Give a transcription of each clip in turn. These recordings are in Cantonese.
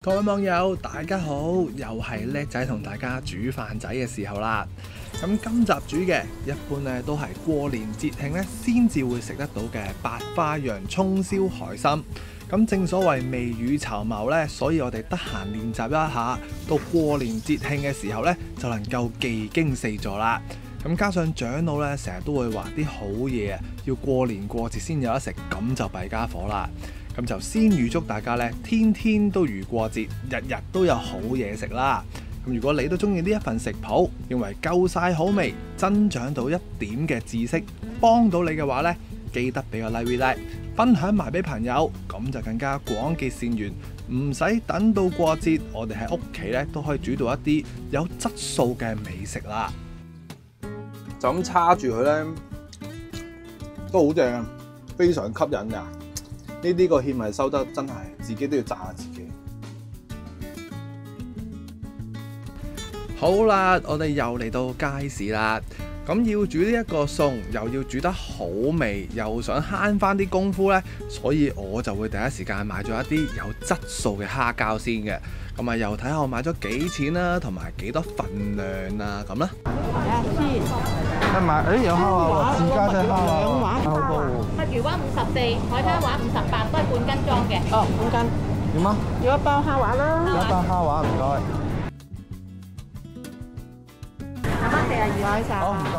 各位網友，大家好，又係叻仔同大家煮飯仔嘅時候啦。咁今集煮嘅一般咧都係過年節慶咧先至會食得到嘅白花洋葱燒海參。咁正所謂未雨綢繆咧，所以我哋得閒練習一下，到過年節慶嘅時候咧就能夠技驚四座啦。咁加上長老咧成日都會話啲好嘢啊，要過年過節先有得食，咁就弊家伙啦。咁就先預祝大家咧天天都如過節，日日都有好嘢食啦。咁如果你都中意呢一份食譜，認為夠晒好味，增長到一點嘅知識，幫到你嘅話咧，記得俾個 like， 分享埋俾朋友，咁就更加廣結善緣，唔使等到過節，我哋喺屋企咧都可以煮到一啲有質素嘅美食啦。就咁叉住佢咧，都好正啊，非常吸引㗎。呢啲個芡係收得真係，自己都要讚下自己。好啦，我哋又嚟到街市啦。咁要煮呢一個餸，又要煮得好味，又想慳翻啲功夫呢，所以我就會第一時間買咗一啲有質素嘅蝦膠先嘅。咁啊，又睇下我買咗幾錢啦，同埋幾多份量啊，咁啦。一買，有蝦啊，自家製蝦啊，好高喎。墨魚灣54，海灘灣58，都係半斤裝嘅。哦，半斤。點啊？要一包蝦滑啦。一包蝦滑，唔該。42，唔該晒。好，唔該。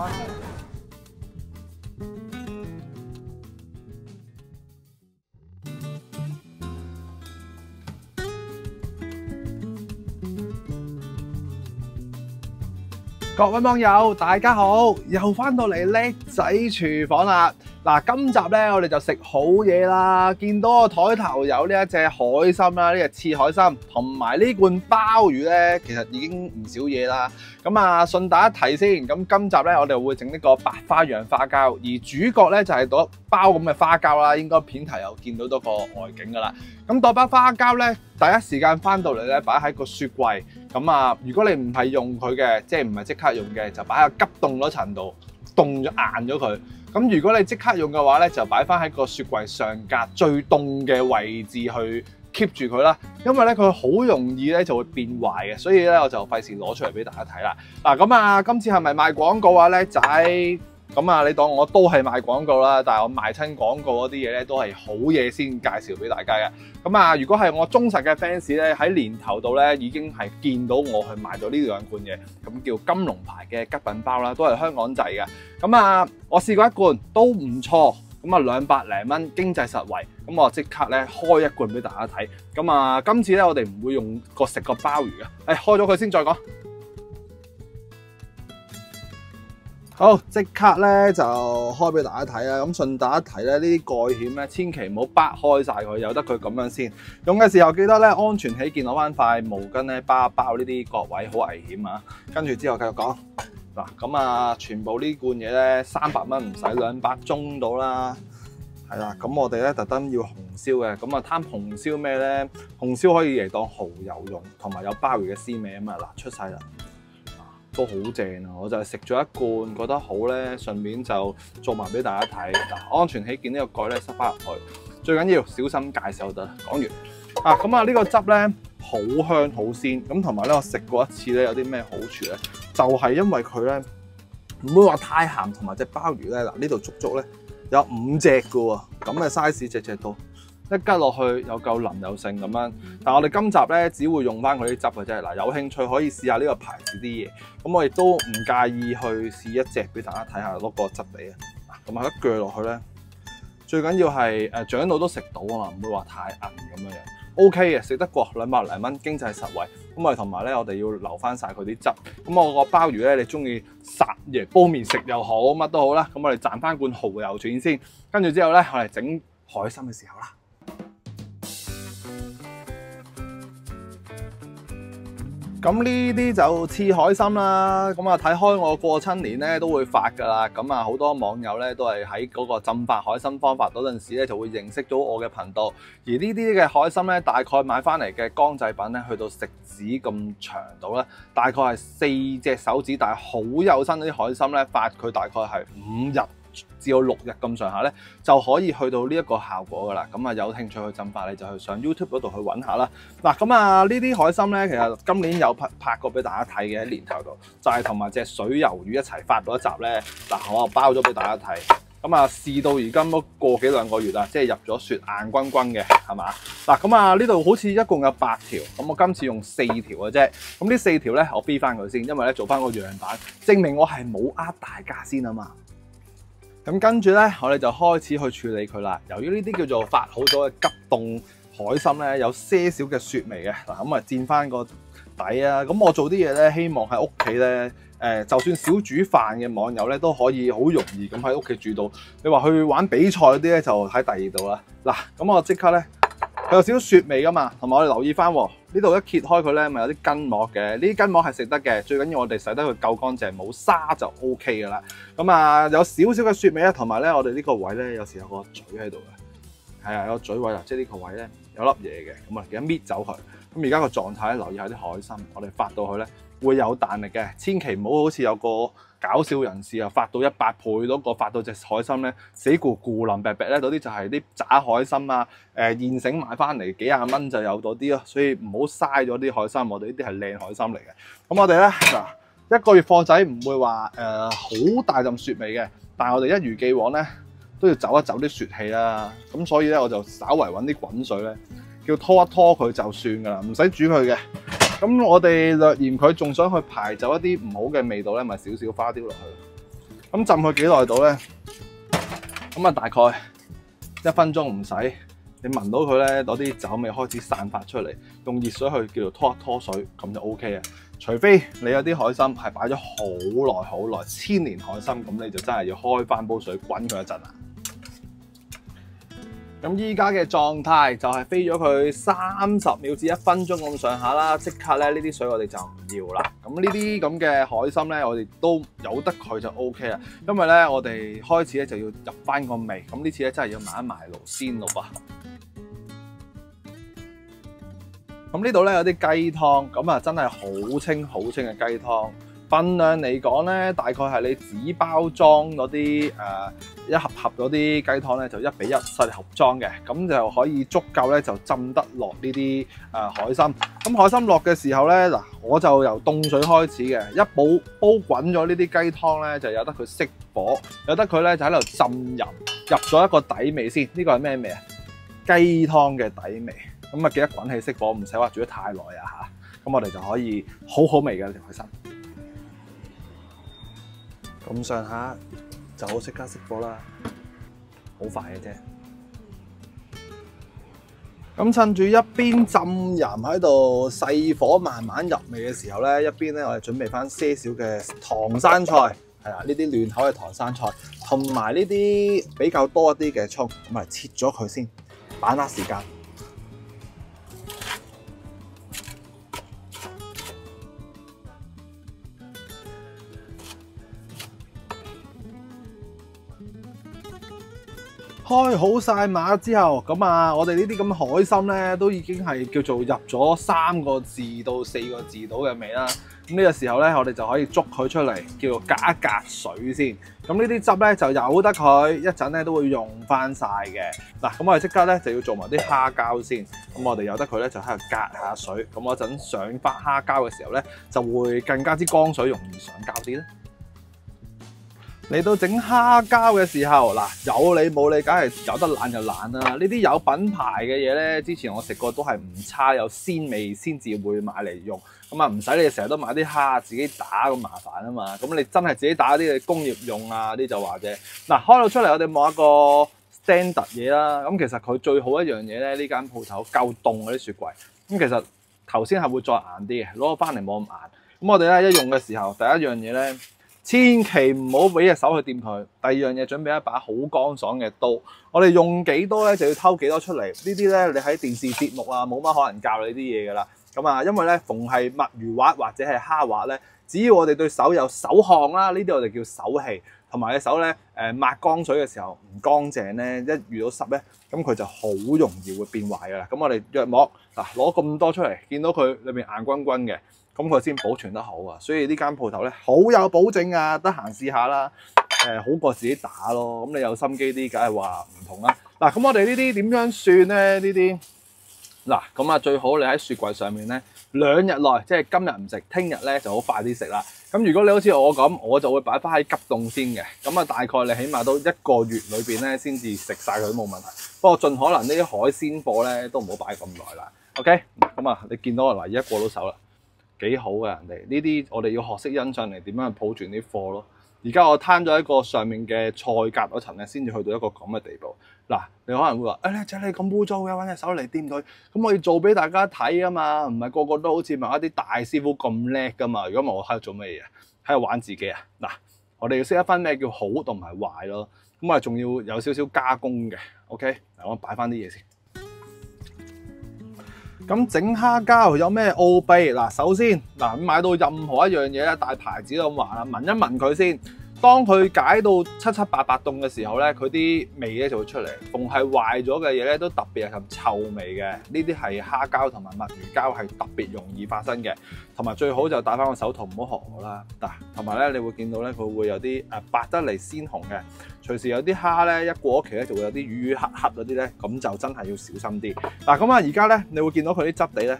各位網友，大家好，又翻到嚟叻仔廚房啦。嗱，今集咧我哋就食好嘢啦。見到個台頭有呢一隻海參啦，呢隻刺海參，同埋呢罐鮑魚咧，其實已經唔少嘢啦。咁啊，順帶一提先，咁今集咧我哋會整呢個白花洋花膠，而主角咧就係嗰包咁嘅花膠啦。應該片頭有見到多個外景噶啦。咁嗰包花膠咧，第一時間翻到嚟咧，擺喺個雪櫃。咁啊，如果你唔係用佢嘅，即係唔係即刻用嘅，就擺喺個急凍嗰層度，凍咗硬咗佢。咁如果你即刻用嘅話咧，就擺翻喺個雪櫃上格最凍嘅位置去 keep 住佢啦。因為咧佢好容易咧就會變壞嘅，所以咧我就費事攞出嚟俾大家睇啦。嗱，咁啊，今次係咪賣廣告啊，叻仔？咁啊，你當我都係賣廣告啦，但係我賣親廣告嗰啲嘢咧都係好嘢先介紹俾大家嘅。咁啊，如果係我忠實嘅 fans 咧，喺年頭度咧已經係見到我去買咗呢兩罐嘢，咁叫金龍牌嘅吉品包啦，都係香港製嘅。咁啊，我試過一罐都唔錯，咁啊200零蚊，經濟實惠。咁我即刻咧開一罐俾大家睇。咁啊，今次咧我哋唔會用食個鮑魚嘅，開咗佢先再講。好，即刻咧就開俾大家睇啦。咁順帶一提咧，呢啲蓋險咧，千祈唔好掰開晒佢，由得佢咁樣先。用嘅時候記得咧，安全起見攞翻塊毛巾咧包一包呢啲角位，好危險啊！跟住之後繼續講嗱，咁啊，全部呢罐嘢咧300蚊唔使200盅到啦，係啦。咁我哋咧特登要紅燒嘅，咁啊貪紅燒咩咧？紅燒可以嚟當蠔油用，同埋有鮑魚嘅絲味啊嘛。嗱，出晒啦。都好正啊！我就係食咗一罐，覺得好咧，順便就做埋俾大家睇。嗱，安全起見呢個蓋咧塞翻入去，最緊要小心介紹就得。講完啊，咁啊呢個汁咧好香好鮮，咁同埋咧我食過一次咧有啲咩好處咧，就係因為佢咧唔會話太鹹，同埋隻鮑魚咧嗱呢度足足咧有5隻㗎喎，咁嘅 size 隻都。一吉落去有夠腍有剩咁樣，但係我哋今集咧只會用翻佢啲汁嘅啫。嗱，有興趣可以試下呢個牌子啲嘢，咁我亦都唔介意去試一隻俾大家睇下攞個質地啊。咁啊一鋸落去咧，最緊要係長老都食到啊嘛，唔會話太韌咁樣樣。OK 嘅，食得過200零蚊，經濟實惠。咁啊同埋咧，我哋要留翻晒佢啲汁。咁我個鮑魚咧，你中意殺嘢煲麵食又好，乜都好啦。咁我哋賺翻罐蠔油轉先，跟住之後咧，我哋整海參嘅時候啦。咁呢啲就刺海參啦，咁啊睇開我過親年咧都會發噶啦，咁啊好多網友咧都係喺嗰個浸發海參方法嗰陣時咧就會認識到我嘅頻道，而呢啲嘅海參咧大概買翻嚟嘅乾製品咧去到食指咁長度咧，大概係4隻手指，但係好幼身啲海參咧發佢大概係5日至到6日咁上下咧，就可以去到呢一個效果噶啦。咁啊，有興趣去浸法，你就去上 YouTube 嗰度去揾下啦。嗱，咁啊呢啲海參咧，其實今年有拍過俾大家睇嘅喺年頭度，就係同埋隻水魷魚一齊發咗一集咧。嗱，我包咗俾大家睇。咁啊，試到而今都個幾兩個月啦，即係入咗雪硬轟轟嘅，係嘛？嗱，咁啊呢度好似一共有8條，咁我今次用4條嘅啫。咁呢4條咧，我飛翻佢先，因為咧做翻個樣板，證明我係冇呃大家先啊嘛。咁跟住咧，我哋就開始去處理佢啦。由於呢啲叫做發好咗嘅急凍海參咧，有些少嘅雪味嘅，嗱咁啊墊翻個底啊。咁我做啲嘢咧，希望喺屋企咧。就算少煮飯嘅網友咧，都可以好容易咁喺屋企煮到。你話去玩比賽嗰啲咧，就喺第二度啦。嗱，咁我即刻咧，佢有少少雪味噶嘛，同埋我哋留意翻呢度一揭開佢咧，咪有啲筋膜嘅。呢啲筋膜係食得嘅，最緊要我哋洗得佢夠乾淨，冇沙就 O K 噶啦。咁啊，有少少嘅雪味啊，同埋咧，我哋呢個位咧，有時有個嘴喺度嘅，係啊，有個嘴位啊，即係呢個位咧有粒嘢嘅。咁啊，記得搣走佢。咁而家個狀態咧，留意下啲海參，我哋發到佢咧。會有彈力嘅，千祈唔好好似有個搞笑人士啊，發到100倍嗰個，發到隻海參咧死咕咕腍白白咧，嗰啲就係啲渣海參啊，現成買翻嚟幾廿蚊就有嗰啲咯，所以唔好嘥咗啲海參，我哋呢啲係靚海參嚟嘅。咁我哋咧嗱，1個月貨仔唔會話好大陣雪味嘅，但係我哋一如既往咧都要走一走啲雪氣啦。咁所以咧我就稍為揾啲滾水咧，叫拖一拖佢就算噶啦，唔使煮佢嘅。咁我哋略嫌佢仲想去排走一啲唔好嘅味道咧，咪少少花雕落去。咁浸佢幾耐到咧？咁啊大概1分鐘唔使，你聞到佢咧攞啲酒味開始散發出嚟，用熱水去叫做拖一拖水，咁就 O K 啊。除非你有啲海參係擺咗好耐1000年海參，咁你就真係要開翻煲水滾佢一陣啦。咁依家嘅狀態就係飛咗佢30秒至1分鐘咁上下啦，即刻咧呢啲水我哋就唔要啦。咁呢啲咁嘅海參咧，我哋都由得佢就 O K 啦。因為咧我哋開始咧就要入翻個味，咁呢次咧真係要埋一埋爐先咯噃。咁呢度咧有啲雞湯，咁啊真係好清嘅雞湯。份量嚟講咧，大概係你紙包裝嗰啲一盒盒嗰啲雞湯咧，就1比1細盒裝嘅，咁就可以足夠咧就浸得落呢啲海參。咁海參落嘅時候咧，嗱我就由凍水開始嘅，一煲滾咗呢啲雞湯咧，就由得佢熄火，由得佢咧就喺度浸入咗一個底味先。呢個係咩味啊？雞湯嘅底味。咁啊記得滾氣熄火，唔使話煮得太耐啊嚇。咁我哋就可以好味嘅條海參。咁上下就好即刻熄火啦，好快嘅啫。咁趁住一邊浸鹽喺度細火慢慢入味嘅時候咧，一邊咧我哋準備翻些少嘅唐生菜，係啦，呢啲嫩口嘅唐生菜，同埋呢啲比較多一啲嘅葱，咁啊切咗佢先，把握時間。開好晒碼之後，咁啊，我哋呢啲咁嘅海參咧，都已經係叫做入咗3個字到4個字到嘅味啦。咁呢個時候咧，我哋就可以捉佢出嚟，叫做隔一隔水先。咁呢啲汁咧就由得佢一陣咧都會用翻晒嘅。嗱，咁我哋即刻咧就要做埋啲蝦膠先。咁我哋由得佢咧就喺度隔下水。咁我陣上翻蝦膠嘅時候咧，就會更加之乾水，容易上膠啲咧。嚟到整蝦膠嘅時候，嗱有你冇你，梗係有得懶就懶啦。呢啲有品牌嘅嘢咧，之前我食過都係唔差，有鮮味先至會買嚟用。咁啊唔使你成日都買啲蝦自己打咁麻煩啊嘛。咁你真係自己打啲工業用啊啲就話啫。嗱開到出嚟，我哋望一個 standard 嘢啦。咁其實佢最好一樣嘢咧，呢間鋪頭夠凍嗰啲雪櫃。咁其實頭先係會再硬啲嘅，攞翻嚟冇咁硬。咁我哋咧一用嘅時候，第一樣嘢咧。千祈唔好俾隻手去掂佢。第二樣嘢，準備一把好乾爽嘅刀。我哋用幾多咧，就要偷幾多出嚟。呢啲咧，你喺電視節目啊，冇乜可能教你啲嘢噶啦。咁啊，因為咧，逢係墨魚滑或者係蝦滑咧，只要我哋對手有手汗啦，呢啲我哋叫手氣，同埋隻手咧抹乾水嘅時候唔乾淨咧，一遇到濕咧，咁佢就好容易會變壞噶啦。咁我哋約莫嗱攞咁多出嚟，見到佢裏面硬轟轟嘅。咁佢先保存得好啊，所以呢間鋪頭咧好有保證啊，得閒試下啦。好過自己打咯。咁你有心機啲，梗係話唔同啦。嗱，咁我哋呢啲點樣算咧？呢啲嗱，咁啊最好你喺雪櫃上面咧2日內，即係今日唔食，聽日咧就好快啲食啦。咁如果你好似我咁，我就會擺翻喺急凍先嘅。咁啊大概你起碼都1個月裏邊咧先至食晒佢都冇問題。不過盡可能呢啲海鮮貨咧都唔好擺咁耐啦。OK， 咁啊你見到嗱，而家過到手啦，幾好嘅人哋呢啲，我哋要學識欣賞嚟點樣去抱住啲貨咯。而家我攤咗一個上面嘅菜格嗰層咧，先至去到一個咁嘅地步。嗱，你可能會話：靚仔你咁污糟嘅，揾隻手嚟掂佢。咁我要做俾大家睇啊嘛，唔係個個都好似某一啲大師傅咁叻噶嘛。如果唔係我喺度做咩嘢？喺度玩自己啊！嗱，我哋要識得分咩叫好同埋壞咯。咁啊，仲要有少少加工嘅。OK，嗱，我擺翻啲嘢先。咁整蝦膠有咩奧秘？嗱，首先嗱，買到任何一樣嘢咧，大牌子都咁話啦，聞一聞佢先。當佢解到七七八八凍嘅時候咧，佢啲味咧就會出嚟。逢係壞咗嘅嘢咧，都特別係臭味嘅。呢啲係蝦膠同埋墨魚膠係特別容易發生嘅。同埋最好就戴翻個手套，唔好學我啦。嗱，同埋咧，你會見到咧，佢會有啲白得嚟鮮紅嘅。隨時有啲蝦咧，一過咗期咧，就會有啲魚黑黑嗰啲咧，咁就真係要小心啲。嗱，咁啊，而家咧，你會見到佢啲質地咧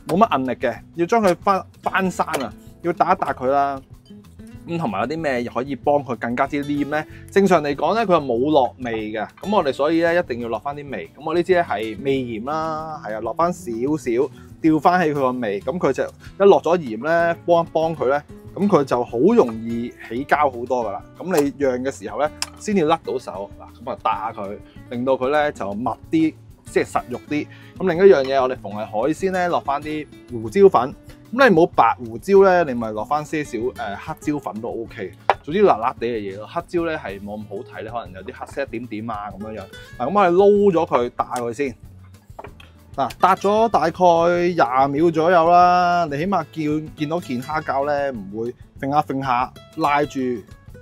冇乜韌力嘅，要將佢翻生啊，要打一打佢啦。咁同埋有啲咩可以幫佢更加之黏咧？正常嚟講咧，佢係冇落味嘅。咁我哋所以咧一定要落翻啲味。咁我呢支咧係味鹽啦，係啊，落翻少少，調翻起佢個味。咁佢就一落咗鹽咧，幫一幫佢咧，咁佢就好容易起膠好多噶啦。咁你釀嘅時候咧，先要甩到手嗱，咁啊打下佢，令到佢咧就密啲，即係實肉啲。咁另一樣嘢，我哋逢係海鮮咧，落翻啲胡椒粉。咁你冇白胡椒咧，你咪落翻些少黑椒粉都 OK。總之辣辣地嘅嘢咯。黑椒咧係冇咁好睇咧，可能有啲黑色一點點啊咁樣樣。嗱，咁我哋撈咗佢，打佢先。嗱，搭咗大概20秒左右啦。你起碼見到件蝦膠咧，唔會揈下拉住，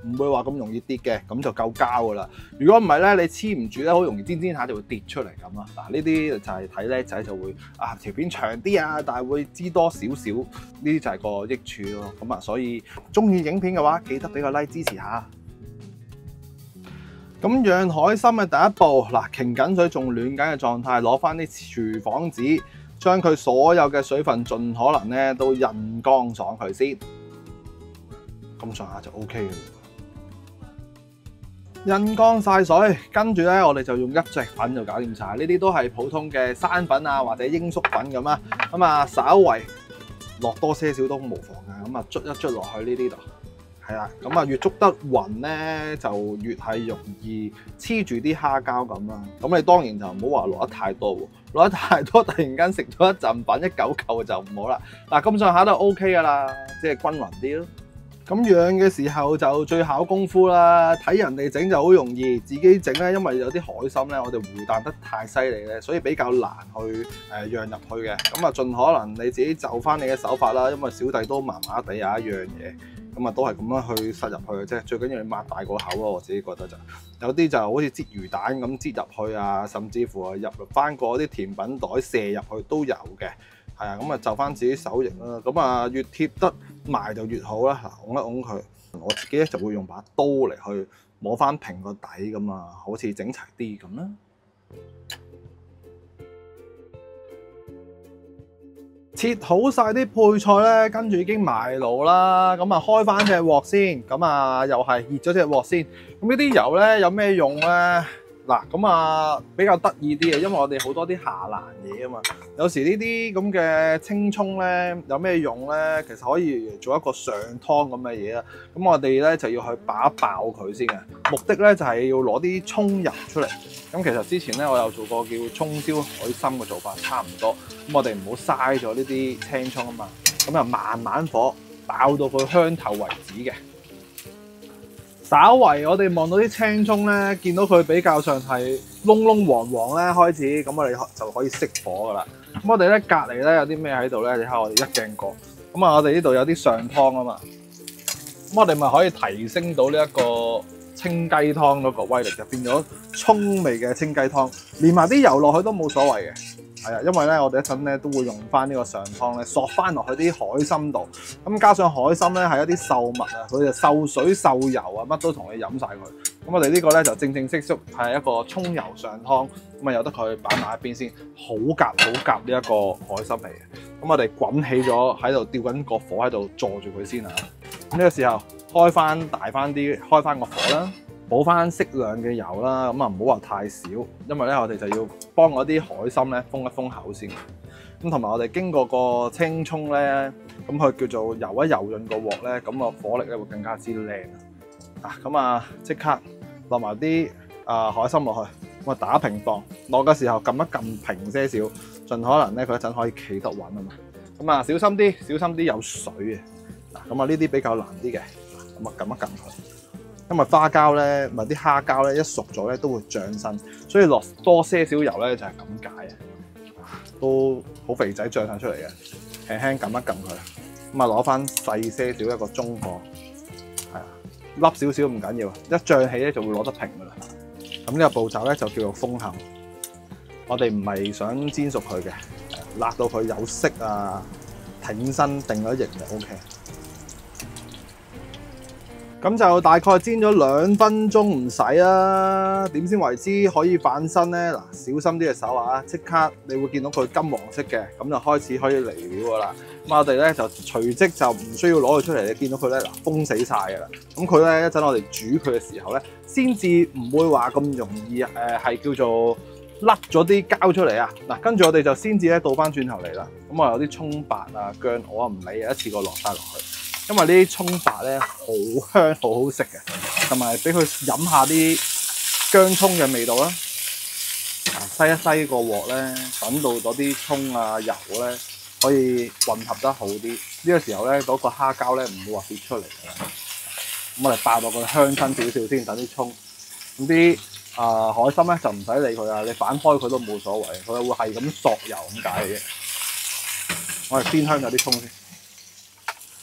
唔會話咁容易跌嘅，咁就夠膠噶啦。如果唔係咧，你黐唔住咧，好容易煎下就會跌出嚟咁啦。嗱，呢啲就係睇叻仔就會條片長啲啊，但係會知多少少，呢啲就係個益處咯。咁啊，所以中意影片嘅話，記得俾個 like 支持下。咁釀海參嘅第一步，嗱，擎緊水仲暖緊嘅狀態，攞翻啲廚房紙，將佢所有嘅水分盡可能咧都印乾爽佢先，咁上下就 OK 嘅。印乾晒水，跟住咧我哋就用一隻粉就搞掂晒。呢啲都係普通嘅生粉啊，或者鷹粟粉咁啊。咁啊，稍為落多些少都無妨嘅。咁啊，捽一捽落去呢啲度，係啦。咁啊，越捉得勻咧，就越係容易黐住啲蝦膠咁啦。咁你當然就唔好話落得太多喎，落得太多突然間食咗一陣粉一嚿嚿就唔好啦。嗱，咁上下都 OK 噶啦，即係均勻啲咯。咁釀嘅時候就最考功夫啦，睇人哋整就好容易，自己整咧，因為有啲海參咧，我哋回彈得太犀利咧，所以比較難去釀入去嘅。咁啊，盡可能你自己就翻你嘅手法啦，因為小弟都麻麻地有一樣嘢，咁啊都係咁樣去塞入去嘅啫。最緊要你擘大個口咯，我自己覺得就有啲就好似擠魚蛋咁擠入去啊，甚至乎入翻個啲甜品袋射入去都有嘅。係啊，咁啊就翻自己手型啦。咁啊越貼得埋就越好啦。嗱，拱一拱佢，我自己咧就會用把刀嚟去摸翻平個底咁啊，好似整齊啲咁啦。切好晒啲配菜咧，跟住已經埋爐啦。咁啊開翻隻鑊先，咁啊又係熱咗隻鑊先。咁呢啲油咧有咩用咧？嗱，咁啊比較得意啲嘅，因為我哋好多啲下欄嘢啊嘛。有時呢啲咁嘅青葱咧有咩用咧？其實可以做一個上湯咁嘅嘢啦。咁我哋咧就要去爆一爆佢先嘅，目的咧就係要攞啲葱油出嚟。咁其實之前咧我有做過叫葱燒海參嘅做法，差唔多。咁我哋唔好嘥咗呢啲青葱啊嘛。咁就慢慢火爆到佢香透為止嘅。稍為我哋望到啲青葱咧，見到佢比較上係燶燶黃黃咧開始，咁我哋就可以熄火噶啦。咁我哋咧隔離咧有啲咩喺度咧？你睇我哋一鏡過。咁啊，我哋呢度有啲上湯啊嘛。咁我哋咪可以提升到呢一個清雞湯嗰個威力，就變咗葱味嘅清雞湯，連埋啲油落去都冇所謂嘅。係啊，因為咧我哋一陣咧都會用翻呢個上湯咧索翻落去啲海參度，咁加上海參咧係一啲獸物啊，佢就獸水獸油啊，乜都同你飲晒佢。咁我哋呢個咧就正式係一個蔥油上湯，咁啊由得佢擺埋一邊先，好夾呢一個海參味嘅。咁我哋滾起咗喺度吊緊個火喺度坐住佢先啊。咁呢個時候開翻大翻啲，開翻個火啦。補翻適量嘅油啦，咁啊唔好話太少，因為咧我哋就要幫嗰啲海參咧封一封口先。咁同埋我哋經過個青葱咧，咁佢叫做油一油潤個鑊咧，咁個火力咧會更加之靚啊！咁啊即刻落埋啲海參落去，咁啊打平放，落嘅時候撳一撳平些少，盡可能咧佢一陣可以企得穩啊嘛。咁啊小心啲有水嘅，嗱咁啊呢啲比較難啲嘅，咁啊撳一撳佢。因為花膠咧，唔係啲蝦膠咧，一熟咗咧都會漲身，所以落多些少油咧就係咁解嘅，都好肥仔漲晒出嚟嘅，輕輕撳一撳佢，咁啊攞翻細些少一個中火，係啊，凹少少唔緊要，一漲起咧就會攞得平噶啦。咁呢個步驟咧就叫做封口，我哋唔係想煎熟佢嘅，辣到佢有色啊，挺身定咗型就 OK。咁就大概煎咗2分鐘唔使啦。點先為之可以反身咧？嗱，小心啲嘅手啊！即刻你會見到佢金黃色嘅，咁就開始可以嚟料噶啦。咁我哋咧就隨即就唔需要攞佢出嚟，你見到佢咧嗱封死晒噶啦。咁佢咧一陣我哋煮佢嘅時候咧，先至唔會話咁容易係叫做甩咗啲膠出嚟啊！嗱，跟住我哋就先至咧倒翻轉頭嚟啦。咁我有啲葱白啊、薑，我唔理啊，一次過落晒落去。因為呢啲葱白咧好香，好好食嘅，同埋俾佢飲下啲薑葱嘅味道啦。篩一篩個鑊咧，等到嗰啲葱啊油咧可以混合得好啲。呢個時候咧，嗰個蝦膠咧唔會話跌出嚟嘅。咁我哋爆落佢香親少少先，等啲葱。咁啲海參咧就唔使理佢啊，你反開佢都冇所謂，佢會係咁索油咁解嘅啫。我哋煸香咗啲葱先。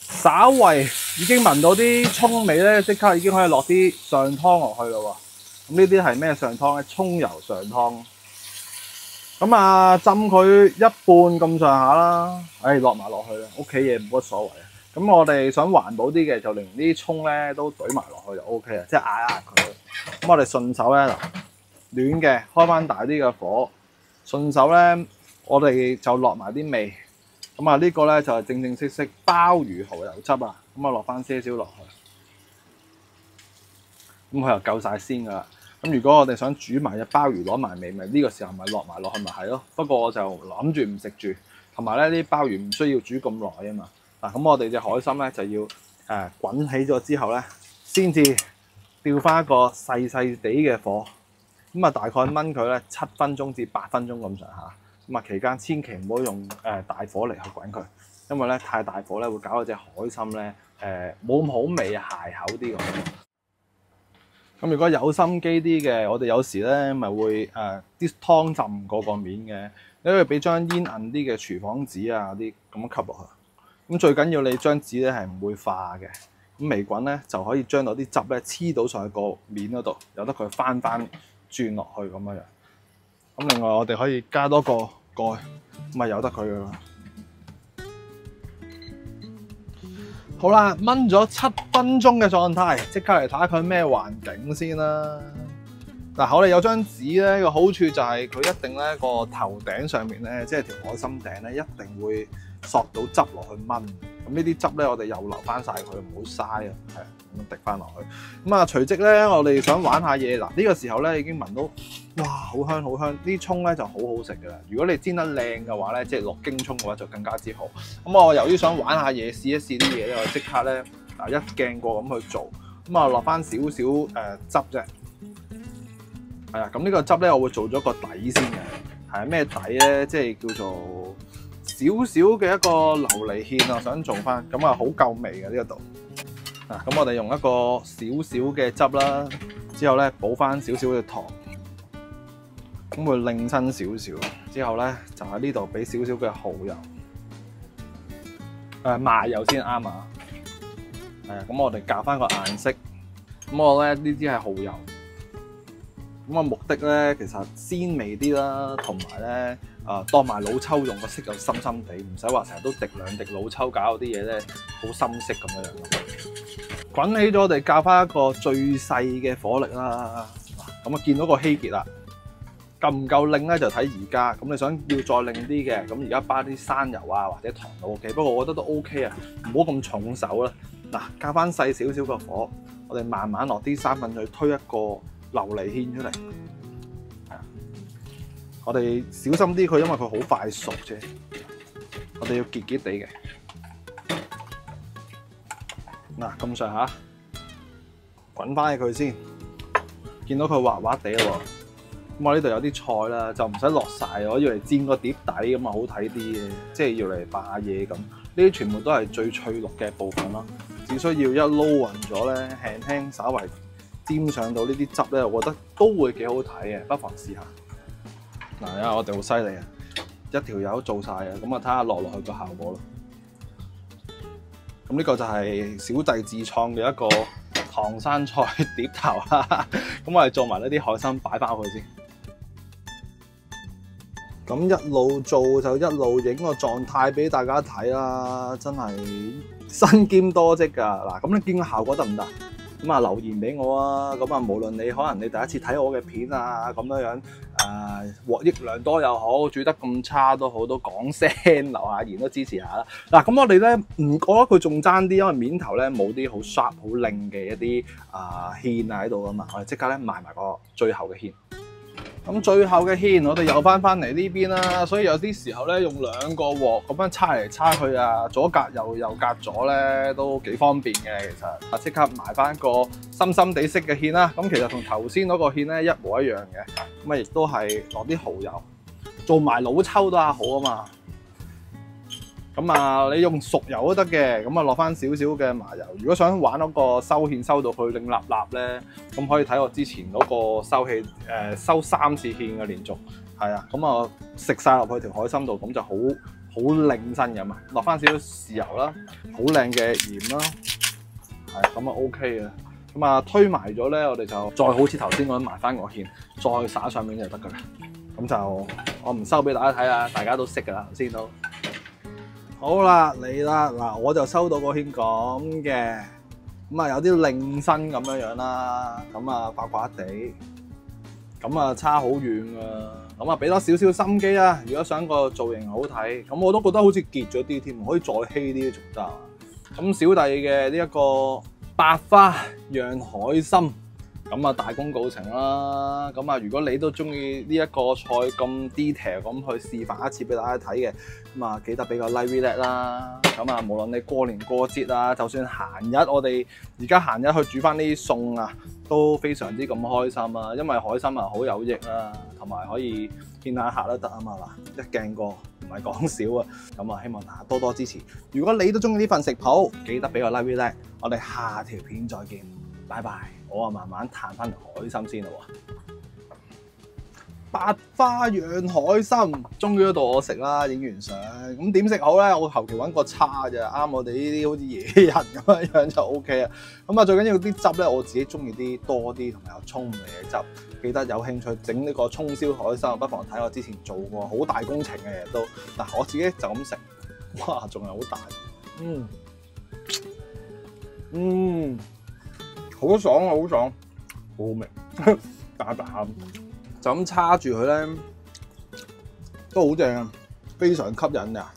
稍為已經聞到啲葱味咧，即刻已經可以落啲上湯落去咯喎。咁呢啲係咩上湯咧？葱油上湯。咁啊，浸佢一半咁上下啦。落埋落去啦，屋企嘢冇乜所謂。咁我哋想環保啲嘅，就連啲葱咧都懟埋落去就 O K 啦，即係壓佢。咁我哋順手咧嗱，暖嘅開翻大啲嘅火，順手咧我哋就落埋啲味。咁啊，呢個咧就係正式鮑魚蠔油汁啊！咁啊，落翻些少落去，咁佢又夠晒鮮噶啦。咁如果我哋想煮埋隻鮑魚攞埋味，咪呢個時候咪落埋落去咪係咯。不過我就諗住唔食住，同埋咧啲鮑魚唔需要煮咁耐啊嘛。嗱，咁我哋隻海參咧就要滾起咗之後咧，先至調翻一個細地嘅火，咁啊大概燜佢咧7分鐘至8分鐘咁上下。咁啊，期間千祈唔好用大火嚟去滾佢，因為咧太大火咧會搞到隻海參咧冇咁好味啊，鞋口啲咁。咁如果有心機啲嘅，我哋有時咧咪會啲湯浸過個面嘅，你可以俾張煙韌啲嘅廚房紙啊啲咁樣吸落去。咁最緊要你張紙咧係唔會化嘅，咁微滾咧就可以將嗰啲汁咧黐到上去個面嗰度，由得佢翻轉落去咁樣樣。咁另外我哋可以加多個蓋，咁咪由得佢噶啦。好啦，燜咗7分鐘嘅狀態，即刻嚟睇下佢咩環境先啦。嗱，我哋有張紙咧，個好處就係佢一定咧個頭頂上面咧，即係條海參頂咧，一定會索到汁落去燜。咁呢啲汁咧，我哋又留翻晒佢，唔好嘥啊，係咁滴翻落去。咁啊，隨即咧，我哋想玩下嘢。嗱，呢個時候咧已經聞到，哇，好香好香！啲葱咧就好好食噶啦。如果你煎得靚嘅話咧，即係落京葱嘅話就更加之好。咁我由於想玩下嘢，試一試啲嘢咧，我即刻咧一鏡過咁去做。咁啊，落翻少少汁啫。係啊，咁呢個汁咧，我會做咗個底先嘅。係咩底咧？即係叫做少少嘅一個琉璃芡啊，想做翻，咁啊好夠味嘅呢個度。嗱，咁我哋用一個少少嘅汁啦，之後咧補翻少少嘅糖，咁會靚身少少。之後咧就喺呢度俾少少嘅蠔油，麻油先啱啊。係啊，咁我哋校翻個顏色。咁我咧呢啲係蠔油。咁啊目的咧其實鮮味啲啦，同埋咧當埋老抽用，個色又深深地，唔使話成日都滴兩滴老抽，搞到啲嘢咧好深色咁樣樣。滾起咗，我哋校翻一個最細嘅火力啦。咁啊，見到個稀結啦，夠唔夠靚咧就睇而家。咁你想要再靚啲嘅，咁而家加啲山油啊或者糖都 OK。不過我覺得都 OK 啊，唔好咁重手啦。嗱，加翻細少少個火，我哋慢慢落啲三粉水，推一個琉璃芡出嚟。我哋小心啲佢，因為佢好快熟啫。我哋要結結地嘅。嗱，咁上下，滾翻起佢先。見到佢滑滑地喎，咁我呢度有啲菜啦，就唔使落晒，我要嚟煎個碟底咁啊，好睇啲嘅，即係要嚟扮嘢咁。呢啲全部都係最脆綠嘅部分咯，只需要一撈勻咗咧，輕輕稍為沾上到呢啲汁咧，我覺得都會幾好睇嘅，不妨試下。嗱，因為我哋好犀利啊，一條友做晒啊，咁啊睇下落去個效果咯。咁呢個就係小弟自創嘅一個唐生菜碟頭啦。咁我哋做埋呢啲海參擺翻去先。咁一路做就一路影個狀態俾大家睇啦，真係身兼多職㗎。嗱，咁你見個效果得唔得？咁啊留言俾我啊！咁啊無論你可能你第一次睇我嘅片啊咁樣獲益良多又好，煮得咁差都好，都講聲留下言都支持下啦。嗱，咁我哋咧唔覺得佢仲爭啲，因為面頭咧冇啲好 sharp 好靚嘅一啲芡喺度啊嘛，我哋即刻咧埋個最後嘅芡。咁最後嘅芡，我哋又翻嚟呢邊啦，所以有啲時候咧用兩個鑊咁樣叉嚟叉去啊，左隔右隔左咧都幾方便嘅其實。即刻埋翻個深深地色嘅芡啦，咁其實同頭先嗰個芡咧一模一樣嘅，咁啊亦都係落啲蠔油，做埋老抽都係好啊嘛。咁啊，你用熟油都得嘅，咁啊落翻少少嘅麻油。如果想玩嗰個收芡收到佢靚立立咧，咁可以睇我之前嗰個收3次芡嘅連續，係啊，咁啊食晒落去條海參度，咁就好靚身咁啊。落翻少少豉油啦，好靚嘅鹽啦，係咁啊 OK 嘅。咁啊推埋咗咧，我哋就再好似頭先咁埋翻個芡，再灑上面就得噶啦。咁就我唔收俾大家睇啦，大家都識噶啦，頭先都。好啦，嚟啦！嗱，我就收到個芡咁嘅，咁啊有啲擰身咁樣啦，咁啊滑滑地，咁啊差好遠啊！咁啊俾多少少心機啦，如果想個造型好睇，咁我都覺得好似結咗啲添，可以再稀啲仲得。咁小弟嘅呢一個白花釀海參。咁啊大功告成啦！咁啊如果你都中意呢一個菜咁 detail 咁去示範一次俾大家睇嘅，咁啊記得俾個 like video 啦！咁啊無論你過年過節啊，就算閒日，我哋而家閒日去煮翻呢啲餸啊，都非常之咁開心啊！因為海參啊好有益啦，同埋可以見下客都得啊嘛嗱，一鏡過唔係講少啊！咁啊希望大家多多支持。如果你都中意呢份食譜，記得俾個 like video，我哋下條片再見，拜拜！我啊慢慢彈翻條海參先啦喎，白花釀海參，終於都到我食啦！影完相，咁點食好咧？我求其揾個叉啫，啱我哋呢啲好似野人咁樣就 OK 啊！咁啊最緊要啲汁咧，我自己中意啲多啲同埋有葱味嘅汁。記得有興趣整呢個葱燒海參，不妨睇我之前做過好大工程嘅嘢都。嗱我自己就咁食，哇仲係好大，好爽啊！好爽，好好味，打啖就咁叉住佢咧，都好正啊，非常吸引啊！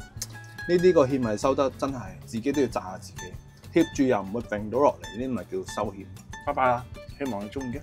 呢啲個芡係收得真係自己都要讚下自己，貼住又唔會揈到落嚟，呢啲咪叫收芡。拜拜啦，希望你中意嘅。